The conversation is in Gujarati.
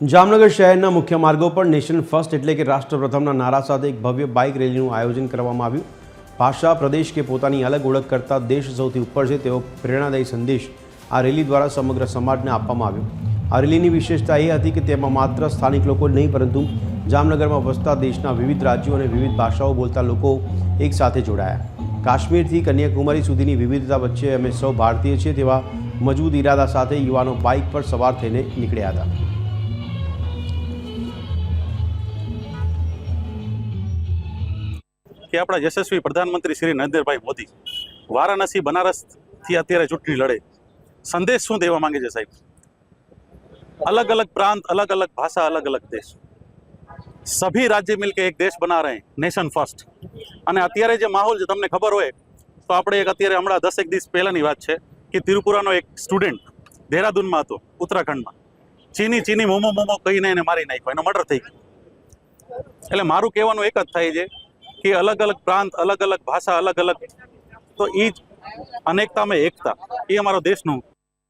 જામનગર શહેરના મુખ્ય માર્ગો પર નેશન ફર્સ્ટ એટલે કે રાષ્ટ્ર પ્રથમના નારા સાથે એક ભવ્ય બાઇક રેલીનું આયોજન કરવામાં આવ્યું। ભાષા પ્રદેશ કે પોતાની અલગ ઓળખ કરતા દેશ સૌથી ઉપર છે તેવો પ્રેરણાદાયી સંદેશ આ રેલી દ્વારા સમગ્ર સમાજને આપવામાં આવ્યો। આ રેલીની વિશેષતા એ હતી કે તેમાં માત્ર સ્થાનિક લોકો નહીં પરંતુ જામનગરમાં વસતા દેશના વિવિધ રાજ્યો અને વિવિધ ભાષાઓ બોલતા લોકો એક સાથે જોડાયા। કાશ્મીરથી કન્યાકુમારી સુધીની વિવિધતા વચ્ચે અમે સૌ ભારતીય છીએ તેવા મજબૂત ઇરાદા સાથે યુવાનો બાઇક પર સવાર થઈને નીકળ્યા હતા। કે આપણા યશસ્વી પ્રધાનમંત્રી શ્રી નરેન્દ્રભાઈ મોદી વારાણસી બનારસથી અત્યારે ચૂંટણી લડે, સંદેશ શું દેવા માંગે છે સાહેબ? अलग अलग प्रांत, अलग अलग भाषा, अलग अलग देश, सभी राज्य मिलकर एक देश बना रहे हैं, नेशन फर्स्ट। અને અત્યારે જે માહોલ છે તમને ખબર હોય તો આપણે એક અત્યારે હમણાં 10 દિવસ પહેલાની વાત છે કે તિરુપુરાનો એક સ્ટુડન્ટ દેહરાદૂનમાં હતો, ઉત્તરાખંડમાં, ચીની મોમો કહીને એને મારી નાખ્યો, એનો મર્ડર થઈ ગયો। એટલે મારું કહેવાનું એક જ થાય છે કે अलग अलग प्रांत, अलग अलग भाषा, अलग अलग, तो એ જ અનેકતામાં એકતા, એ અમારો દેશનું